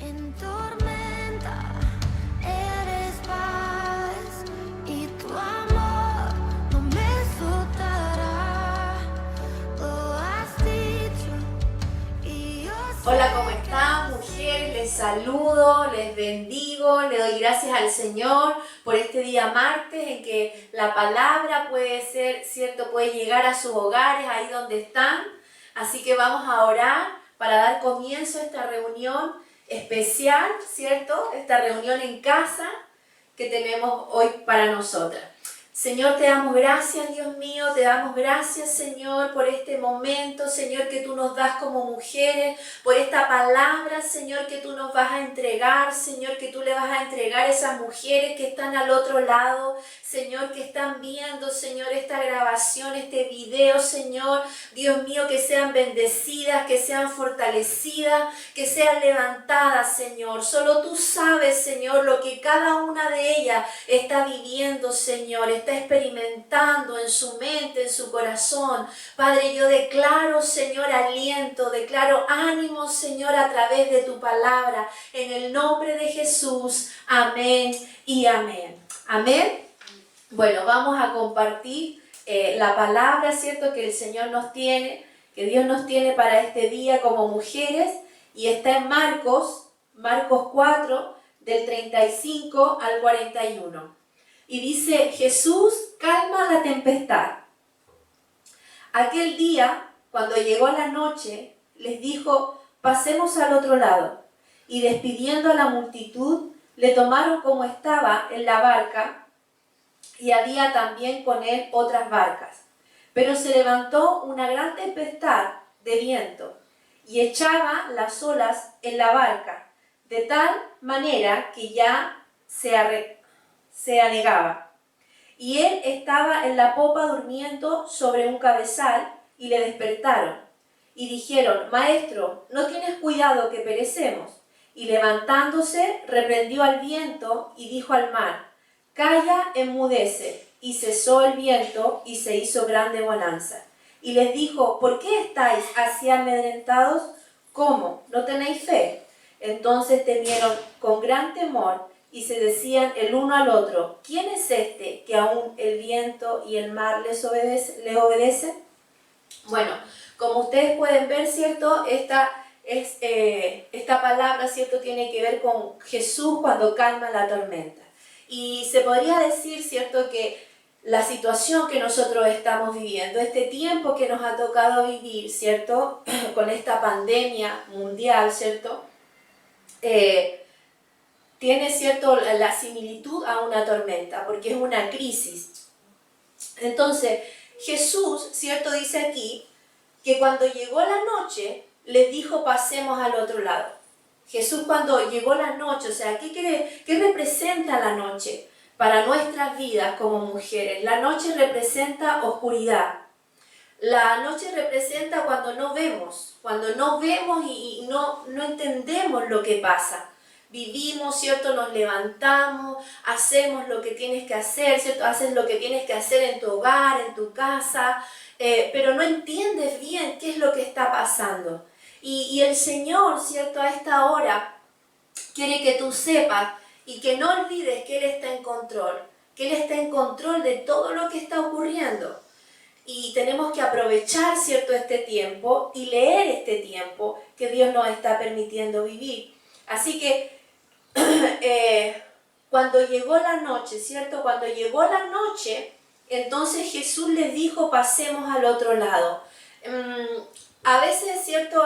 En tormenta eres paz y tu amor no me soltará. Lo has dicho y yo sé. Hola, ¿cómo están, mujeres? Les saludo, les bendigo, le doy gracias al Señor por este día martes en que la palabra puede ser, cierto, puede llegar a sus hogares, ahí donde están. Así que vamos a orar para dar comienzo a esta reunión especial, ¿cierto? Esta reunión en casa que tenemos hoy para nosotras. Señor, te damos gracias, Dios mío, te damos gracias, Señor, por este momento, Señor, que tú nos das como mujeres, por esta palabra, Señor, que tú nos vas a entregar, Señor, que tú le vas a entregar a esas mujeres que están al otro lado, Señor, que están viendo, Señor, esta grabación, este video, Señor, Dios mío, que sean bendecidas, que sean fortalecidas, que sean levantadas, Señor. Solo tú sabes, Señor, lo que cada una de ellas está viviendo, Señor, está experimentando en su mente, en su corazón. Padre, yo declaro, Señor, aliento, declaro ánimo, Señor, a través de tu palabra. En el nombre de Jesús, amén y amén. Amén. Bueno, vamos a compartir la palabra, ¿cierto?, que el Señor nos tiene, que Dios nos tiene para este día como mujeres, y está en Marcos 4, del 35 al 41. Y dice: Jesús calma la tempestad. Aquel día, cuando llegó la noche, les dijo: pasemos al otro lado. Y despidiendo a la multitud, le tomaron como estaba en la barca, y había también con él otras barcas. Pero se levantó una gran tempestad de viento, y echaba las olas en la barca, de tal manera que ya se anegaba. Y él estaba en la popa durmiendo sobre un cabezal, y le despertaron. Y dijeron: Maestro, ¿no tienes cuidado que perecemos? Y levantándose, reprendió al viento y dijo al mar: Calla, enmudece. Y cesó el viento, y se hizo grande bonanza. Y les dijo: ¿por qué estáis así amedrentados? ¿Cómo? ¿No tenéis fe? Entonces temieron con gran temor, y se decían el uno al otro: ¿quién es este que aún el viento y el mar les obedecen? Bueno, como ustedes pueden ver, ¿cierto? Esta palabra, ¿cierto?, tiene que ver con Jesús cuando calma la tormenta. Y se podría decir, ¿cierto?, que la situación que nosotros estamos viviendo, este tiempo que nos ha tocado vivir, ¿cierto?, con esta pandemia mundial, ¿cierto?, tiene, ¿cierto?, la similitud a una tormenta, porque es una crisis. Entonces, Jesús, ¿cierto?, dice aquí que cuando llegó la noche, les dijo: pasemos al otro lado. Jesús, cuando llegó la noche, o sea, ¿qué representa la noche para nuestras vidas como mujeres? La noche representa oscuridad. La noche representa cuando no vemos y no entendemos lo que pasa. Vivimos, ¿cierto? Nos levantamos, hacemos lo que tienes que hacer, ¿cierto? Haces lo que tienes que hacer en tu hogar, en tu casa, pero no entiendes bien qué es lo que está pasando. Y el Señor, ¿cierto?, a esta hora quiere que tú sepas y que no olvides que Él está en control, que Él está en control de todo lo que está ocurriendo. Y tenemos que aprovechar, ¿cierto?, este tiempo y leer este tiempo que Dios nos está permitiendo vivir. Así que cuando llegó la noche, ¿cierto? Cuando llegó la noche, entonces Jesús les dijo: pasemos al otro lado. A veces, ¿cierto?,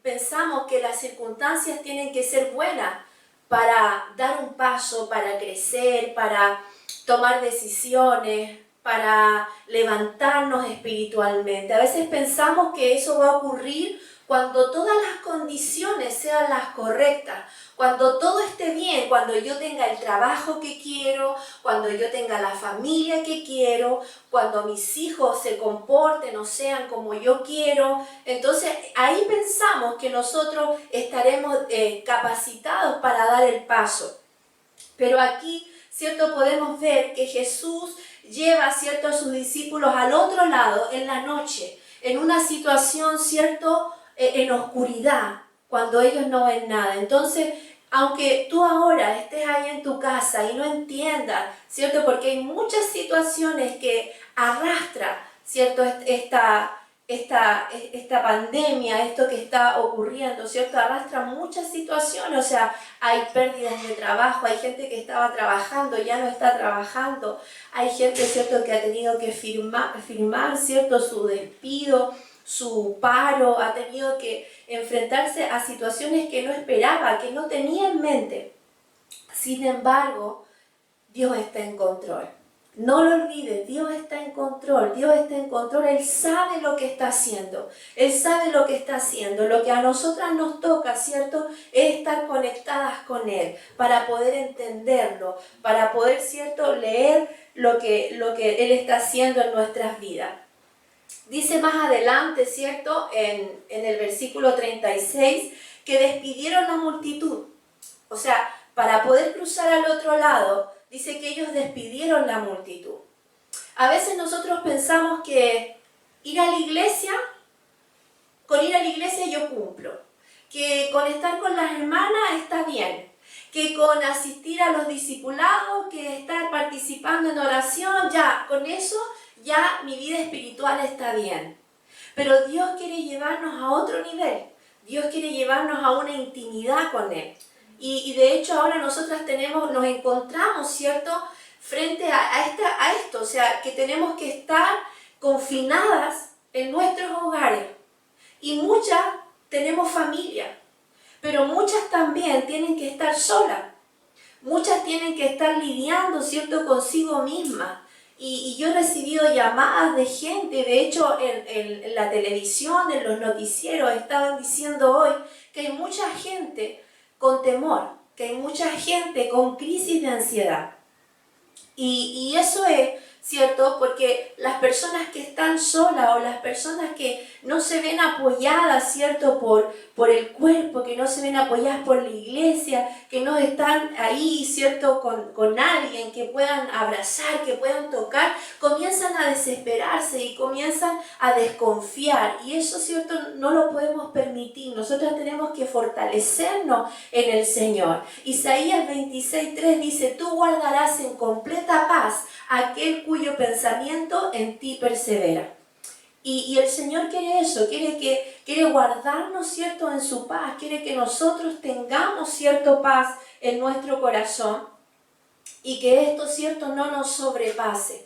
pensamos que las circunstancias tienen que ser buenas para dar un paso, para crecer, para tomar decisiones, para levantarnos espiritualmente. A veces pensamos que eso va a ocurrir cuando todas las condiciones sean las correctas, cuando todo esté bien, cuando yo tenga el trabajo que quiero, cuando yo tenga la familia que quiero, cuando mis hijos se comporten o sean como yo quiero. Entonces ahí pensamos que nosotros estaremos capacitados para dar el paso. Pero aquí, ¿cierto?, podemos ver que Jesús lleva, ¿cierto?, a sus discípulos al otro lado en la noche, en una situación, ¿cierto?, en oscuridad, cuando ellos no ven nada. Entonces aunque tú ahora estés ahí en tu casa y no entiendas, ¿cierto? Porque hay muchas situaciones que arrastran, ¿cierto? Esta pandemia, esto que está ocurriendo, ¿cierto? Arrastra muchas situaciones, o sea, hay pérdidas de trabajo, hay gente que estaba trabajando, ya no está trabajando, hay gente, ¿cierto?, que ha tenido que firmar, ¿cierto?, su despido, su paro, ha tenido que enfrentarse a situaciones que no esperaba, que no tenía en mente. Sin embargo, Dios está en control. No lo olvides, Dios está en control, Dios está en control, Él sabe lo que está haciendo, Él sabe lo que está haciendo. Lo que a nosotras nos toca, ¿cierto?, es estar conectadas con Él para poder entenderlo, para poder, ¿cierto?, leer lo que Él está haciendo en nuestras vidas. Dice más adelante, ¿cierto?, en el versículo 36, que despidieron la multitud. O sea, para poder cruzar al otro lado, dice que ellos despidieron la multitud. A veces nosotros pensamos que ir a la iglesia, con ir a la iglesia yo cumplo, que con estar con las hermanas está bien, que con asistir a los discipulados, que estar participando en oración, ya, con eso ya mi vida espiritual está bien. Pero Dios quiere llevarnos a otro nivel, Dios quiere llevarnos a una intimidad con Él. Y de hecho ahora nosotras nos encontramos, ¿cierto?, frente a esto, o sea, que tenemos que estar confinadas en nuestros hogares. Y muchas tenemos familia, pero muchas también tienen que estar solas. Muchas tienen que estar lidiando, ¿cierto?, consigo mismas. Y yo he recibido llamadas de gente, de hecho en la televisión, en los noticieros, estaban diciendo hoy que hay mucha gente con temor, que hay mucha gente con crisis de ansiedad. Y eso es, ¿cierto?, porque las personas que están solas o las personas que no se ven apoyadas, ¿cierto?, por el cuerpo, que no se ven apoyadas por la iglesia, que no están ahí, ¿cierto?, con alguien que puedan abrazar, que puedan tocar, comienzan a desesperarse y comienzan a desconfiar. Y eso, ¿cierto?, no lo podemos permitir. Nosotros tenemos que fortalecernos en el Señor. Isaías 26:3 dice: tú guardarás en completa paz aquel cuyo pensamiento en ti persevera. Y el Señor quiere eso, quiere guardarnos, ¿cierto?, en su paz, quiere que nosotros tengamos, ¿cierto?, paz en nuestro corazón y que esto, ¿cierto?, no nos sobrepase.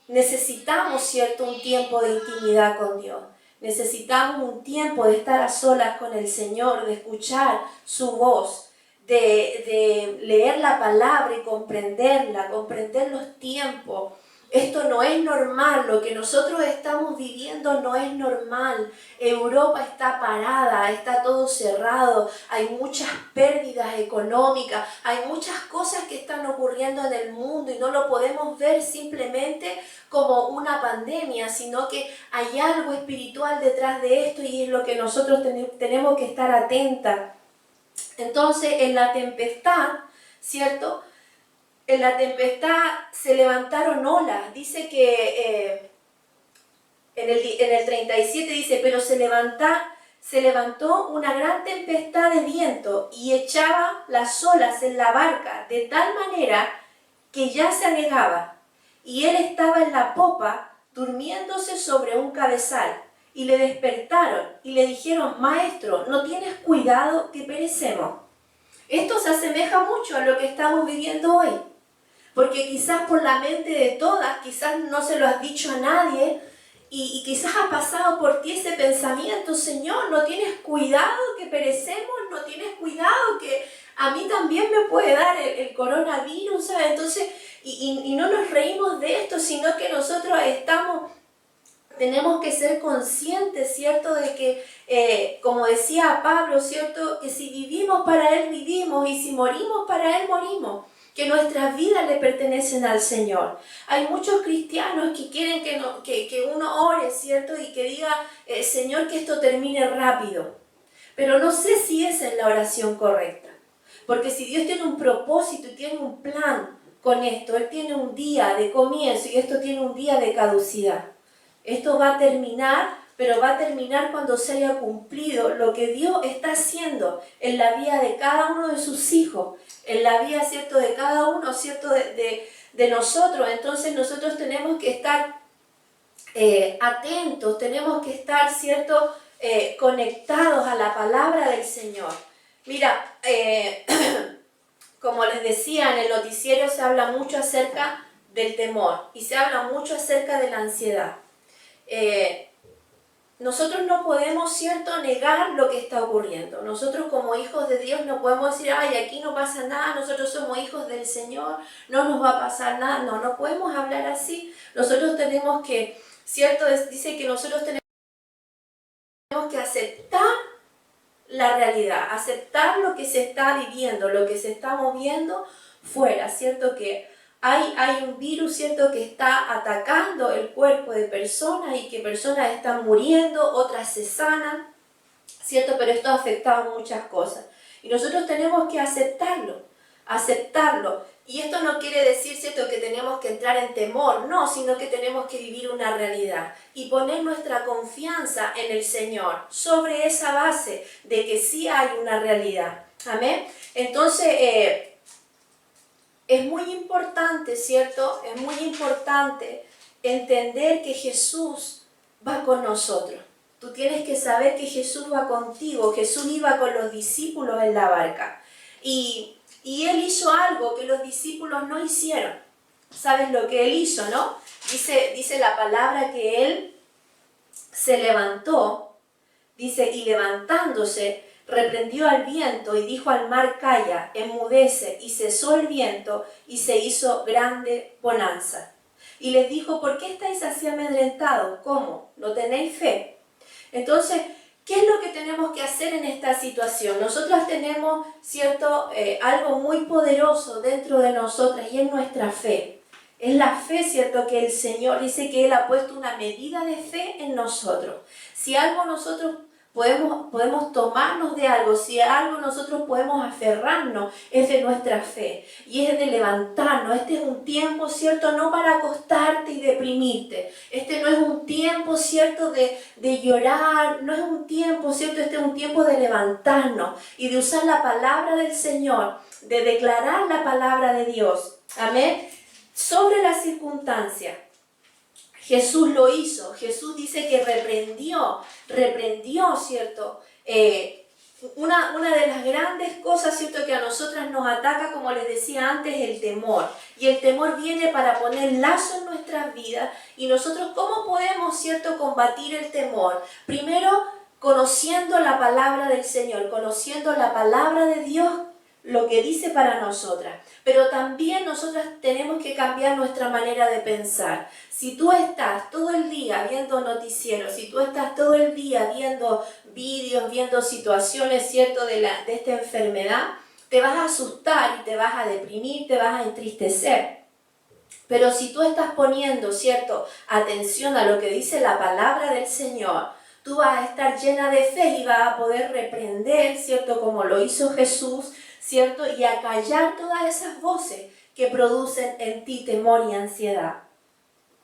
Necesitamos, ¿cierto?, un tiempo de intimidad con Dios. Necesitamos un tiempo de estar a solas con el Señor, de escuchar su voz, de leer la palabra y comprenderla, comprender los tiempos. Esto no es normal, lo que nosotros estamos viviendo no es normal. Europa está parada, está todo cerrado, hay muchas pérdidas económicas, hay muchas cosas que están ocurriendo en el mundo y no lo podemos ver simplemente como una pandemia, sino que hay algo espiritual detrás de esto y es lo que nosotros tenemos que estar atentas. Entonces, en la tempestad, ¿cierto?, en la tempestad se levantaron olas. Dice que en el 37 dice: pero se levantó una gran tempestad de viento y echaba las olas en la barca de tal manera que ya se anegaba. Y él estaba en la popa durmiéndose sobre un cabezal. Y le despertaron y le dijeron: maestro, ¿no tienes cuidado que perecemos? Esto se asemeja mucho a lo que estamos viviendo hoy. Porque quizás por la mente de todas, quizás no se lo has dicho a nadie y quizás ha pasado por ti ese pensamiento: Señor, ¿no tienes cuidado que perecemos? ¿No tienes cuidado que a mí también me puede dar el coronavirus? ¿Sabes? Entonces, y no nos reímos de esto, sino que nosotros tenemos que ser conscientes, ¿cierto?, de que, como decía Pablo, ¿cierto?, que si vivimos para Él vivimos y si morimos para Él morimos. Que nuestras vidas le pertenecen al Señor. Hay muchos cristianos que quieren que uno ore, ¿cierto?, y que diga: Señor, que esto termine rápido. Pero no sé si esa es la oración correcta. Porque si Dios tiene un propósito y tiene un plan con esto, Él tiene un día de comienzo y esto tiene un día de caducidad. Esto va a terminar pero va a terminar cuando se haya cumplido lo que Dios está haciendo en la vida de cada uno de sus hijos, en la vida, ¿cierto?, de cada uno, ¿cierto?, de nosotros. Entonces nosotros tenemos que estar atentos, tenemos que estar, ¿cierto?, conectados a la palabra del Señor. Mira, como les decía, en el noticiero se habla mucho acerca del temor y se habla mucho acerca de la ansiedad. Nosotros no podemos, ¿cierto?, negar lo que está ocurriendo. Nosotros como hijos de Dios no podemos decir, ay, aquí no pasa nada, nosotros somos hijos del Señor, no nos va a pasar nada. No, no podemos hablar así. Nosotros tenemos que, ¿cierto?, dice que nosotros tenemos que aceptar la realidad, aceptar lo que se está viviendo, lo que se está moviendo fuera, ¿cierto?, que hay un virus, ¿cierto?, que está atacando el cuerpo de personas y que personas están muriendo, otras se sanan, ¿cierto?, pero esto ha afectado muchas cosas. Y nosotros tenemos que aceptarlo. Y esto no quiere decir, ¿cierto?, que tenemos que entrar en temor, no, sino que tenemos que vivir una realidad y poner nuestra confianza en el Señor sobre esa base de que sí hay una realidad. Amén. Entonces, es muy importante, ¿cierto? Es muy importante entender que Jesús va con nosotros. Tú tienes que saber que Jesús va contigo. Jesús iba con los discípulos en la barca. Y Él hizo algo que los discípulos no hicieron. ¿Sabes lo que Él hizo, no? Dice la palabra que Él se levantó, dice, y levantándose, reprendió al viento y dijo al mar, calla, enmudece, y cesó el viento y se hizo grande bonanza. Y les dijo, ¿por qué estáis así amedrentados? ¿Cómo? ¿No tenéis fe? Entonces, ¿qué es lo que tenemos que hacer en esta situación? Nosotras tenemos, ¿cierto?, algo muy poderoso dentro de nosotras y es nuestra fe. Es la fe, ¿cierto?, que el Señor dice que Él ha puesto una medida de fe en nosotros. Si algo nosotros podemos tomarnos de algo, si algo nosotros podemos aferrarnos, es de nuestra fe y es de levantarnos. Este es un tiempo, ¿cierto?, no para acostarte y deprimirte. Este no es un tiempo, ¿cierto?, de llorar, no es un tiempo, ¿cierto?, este es un tiempo de levantarnos y de usar la palabra del Señor, de declarar la palabra de Dios. Amén. Sobre las circunstancias. Jesús lo hizo. Jesús dice que reprendió, ¿cierto? Una de las grandes cosas, ¿cierto?, que a nosotras nos ataca, como les decía antes, el temor. Y el temor viene para poner lazo en nuestras vidas. Y nosotros, ¿cómo podemos, ¿cierto?, combatir el temor? Primero, conociendo la palabra del Señor, conociendo la palabra de Dios, lo que dice para nosotras. Pero también nosotras tenemos que cambiar nuestra manera de pensar. Si tú estás todo el día viendo noticieros, si tú estás todo el día viendo vídeos, viendo situaciones, ¿cierto?, de esta enfermedad, te vas a asustar y te vas a deprimir, te vas a entristecer. Pero si tú estás poniendo, ¿cierto?, atención a lo que dice la palabra del Señor, tú vas a estar llena de fe y vas a poder reprender, ¿cierto?, como lo hizo Jesús, ¿cierto?, y a callar todas esas voces que producen en ti temor y ansiedad.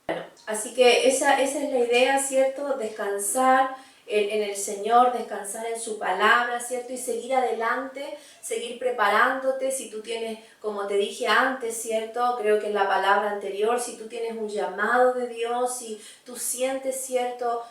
Bueno, así que esa es la idea, ¿cierto?, descansar en el Señor, descansar en su palabra, ¿cierto?, y seguir adelante, seguir preparándote. Si tú tienes, como te dije antes, ¿cierto?, creo que en la palabra anterior, si tú tienes un llamado de Dios, si tú sientes, ¿cierto?,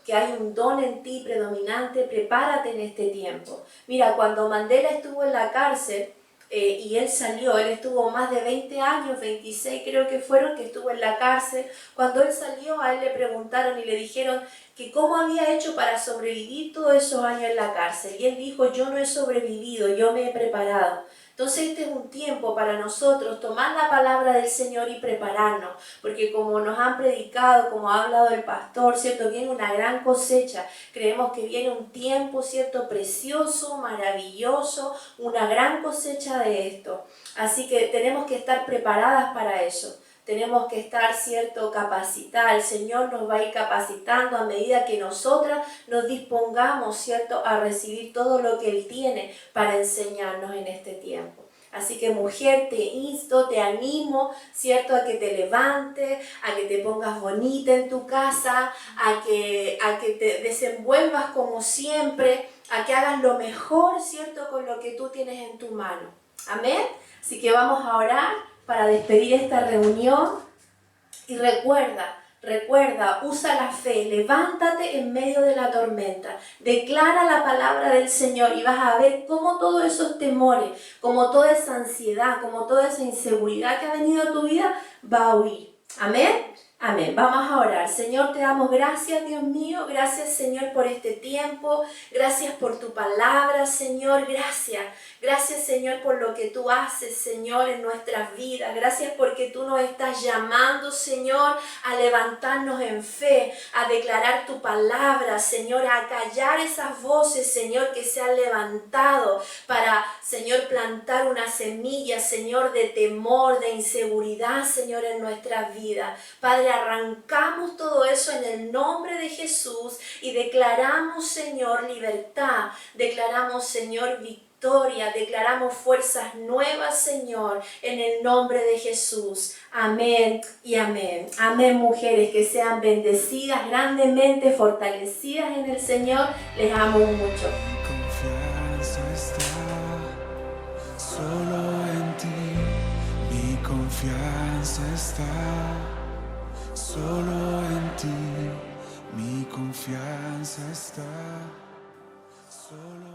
que hay un don en ti predominante, prepárate en este tiempo. Mira, cuando Mandela estuvo en la cárcel y él salió, él estuvo más de 20 años, 26 creo que fueron, que estuvo en la cárcel. Cuando él salió, a él le preguntaron y le dijeron que cómo había hecho para sobrevivir todos esos años en la cárcel. Y él dijo, yo no he sobrevivido, yo me he preparado. Entonces este es un tiempo para nosotros tomar la palabra del Señor y prepararnos, porque como nos han predicado, como ha hablado el pastor, ¿cierto?, viene una gran cosecha. Creemos que viene un tiempo, ¿cierto?, precioso, maravilloso, una gran cosecha de esto. Así que tenemos que estar preparadas para eso. Tenemos que estar, ¿cierto?, capacitadas. El Señor nos va a ir capacitando a medida que nosotras nos dispongamos, ¿cierto?, a recibir todo lo que Él tiene para enseñarnos en este tiempo. Así que mujer, te insto, te animo, ¿cierto? A que te levantes, a que te pongas bonita en tu casa, a que te desenvuelvas como siempre, a que hagas lo mejor, ¿cierto? Con lo que tú tienes en tu mano. Amén. Así que vamos a orar para despedir esta reunión. Y recuerda, usa la fe, levántate en medio de la tormenta, declara la palabra del Señor y vas a ver cómo todos esos temores, como toda esa ansiedad, como toda esa inseguridad que ha venido a tu vida, va a huir. Amén. Amén. Vamos a orar. Señor, te damos gracias, Dios mío. Gracias, Señor, por este tiempo. Gracias por tu palabra, Señor. Gracias. Gracias, Señor, por lo que tú haces, Señor, en nuestras vidas. Gracias porque tú nos estás llamando, Señor, a levantarnos en fe, a declarar tu palabra, Señor, a callar esas voces, Señor, que se han levantado para, Señor, plantar una semilla, Señor, de temor, de inseguridad, Señor, en nuestras vidas. Padre, arrancamos todo eso en el nombre de Jesús y declaramos, Señor, libertad. Declaramos, Señor, victoria. Declaramos fuerzas nuevas, Señor, en el nombre de Jesús. Amén y amén. Amén, mujeres, que sean bendecidas grandemente, fortalecidas en el Señor. Les amo mucho. Confianza está solo en ti. Mi confianza está solo en ti. Mi confianza está solo